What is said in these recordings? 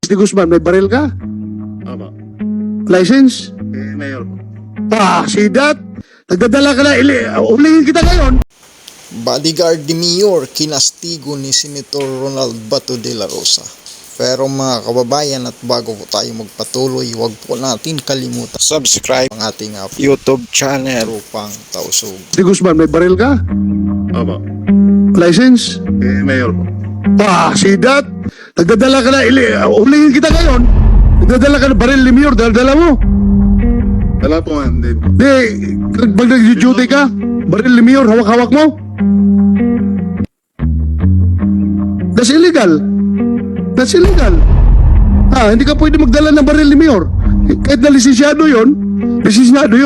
Mr. Guzman, may baril ka? Tama. License? Mayor po. See that? Nagdadala ka na, ulingin kita ngayon. Bodyguard ni Mayor kinastigo ni Senator Ronald Bato de la Rosa. Pero mga kababayan, at bago po tayo magpatuloy, huwag po natin kalimutan subscribe ang ating YouTube channel Rupang Tausug. Mr. Guzman, may baril ka? Tama. License? Mayor po. See that? Nagdadala ka na, ulingin kita ngayon. Nagdadala ka na baril ni Mayor, dala mo. Wala po nga, hindi. Di, pag nag-duty ka, baril ni Mayor, hawak-hawak mo. That's illegal. That's illegal. Hindi ka pwede magdala ng baril ni Mayor. Kahit na lisensyado yun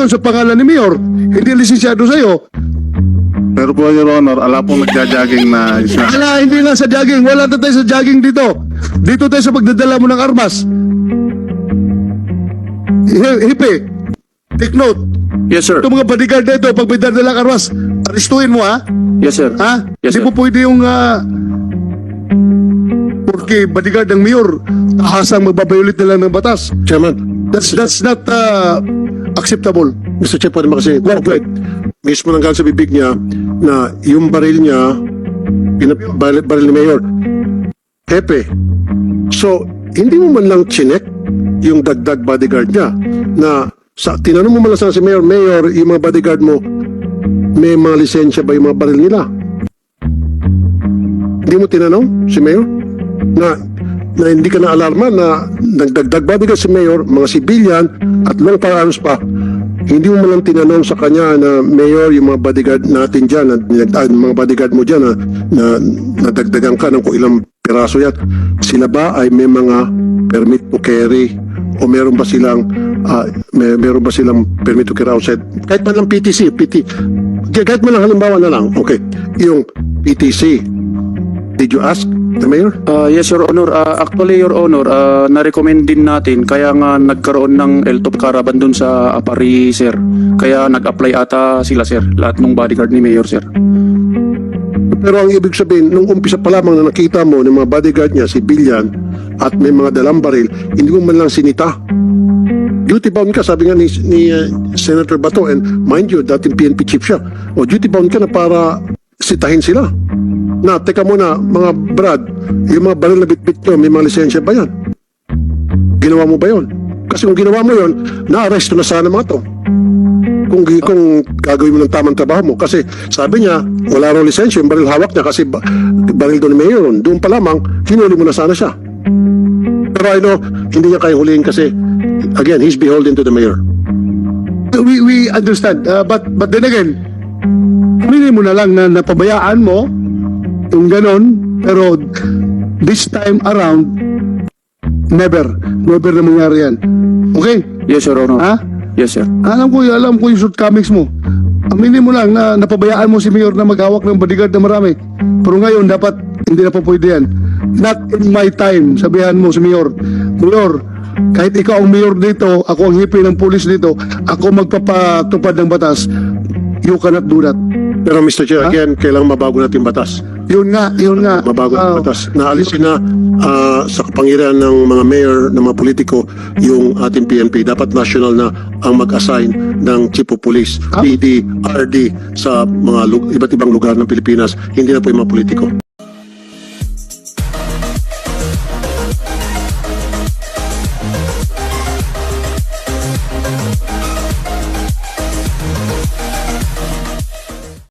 sa pangalan ni Mayor. Hindi lisensyado sa'yo. Pero po, Your Honor, ala po nagja-jogging na isa. Hindi lang sa jogging. Wala na tayo sa jogging dito. Dito tayo sa pagdadala mo ng armas. Hipe, take note. Yes, sir. Itong mga bodyguard na ito, pag may dadalang armas, aristuin mo, ha? Yes, sir. Yes, Hindi sir. po pwede yung porque bodyguard ng mayor, tahasang magbabayulit na lang ng batas. Chairman, That's not acceptable. Mr. Chair, pwede makasi. Okay. Mismo nang galing sa bibig niya na yung baril niya, baril ni Mayor. Hepe. So, hindi mo man lang chinek yung dagdag bodyguard niya na tinanong mo man lang sana si Mayor, Mayor, yung mga bodyguard mo, may mga lisensya ba yung mga baril nila? Hindi mo tinanong si Mayor? Na hindi ka na alarma na nagdagdag bodyguard si Mayor, mga civilian at long firearms pa. Hindi mo man lang tinanong sa kanya na Mayor, yung mga bodyguard natin dyan, mga bodyguard mo dyan na nadagdagan ka ng kung ilang piraso yan, sila ba ay may mga permit to carry o meron ba silang permit to carry outside? Kahit man lang PTC, kahit man lang halimbawa na lang, okay, yung PTC, did you ask the Mayor? Yes, Your Honor. Actually, Your Honor, na-recommend din natin. Kaya nga nagkaroon ng LTOP caravan dun sa Apari, sir. Kaya nag-apply ata sila, sir. Lahat ng bodyguard ni Mayor, sir. Pero ang ibig sabihin, nung umpisa pa lamang na nakita mo ng mga bodyguard niya, si Billian, at may mga dalang baril, hindi mo man lang sinita. Duty bound ka, sabi nga ni Senator Bato, and mind you, dating PNP chief siya. O duty bound ka na para sitahin sila. Na, teka muna, mga Brad, yung mga baril na bitbit nyo, may mga lisensya ba yan? Ginawa mo ba yon? Kasi kung ginawa mo yon, na-arresto na sana mga to. Kung gagawin mo ng tamang trabaho mo. Kasi sabi niya, wala raw lisensya, yung baril hawak niya kasi baril doon ni Mayor. Doon pa lamang, hinuli mo na sana siya. Pero I know, hindi niya kaya huliin kasi, again, he's beholden to the Mayor. We understand. But then again, hindi mo na lang na napabayaan mo yung ganon, pero this time around, never na mangyari yan. Okay? Yes, Your Honor. Yes, sir. Alam ko yung shortcomings mo. Aminin mo lang na napabayaan mo si Mayor na maghawak ng bodyguard na marami. Pero ngayon, dapat hindi na po pwede yan. Not in my time, sabihan mo si Mayor. Mayor, kahit ikaw ang Mayor dito, ako ang hipi ng pulis dito, ako magpapatupad ng batas, you cannot do that. Pero Mr. Chair, again, kailangan mabago natin batas. Yun nga. Mabago natin batas. Naalisin na sa kapangyarihan ng mga mayor, ng mga politiko, yung ating PNP. Dapat national na ang mag-assign ng chief of police, PD, RD sa mga iba't ibang lugar ng Pilipinas. Hindi na po yung mga politiko.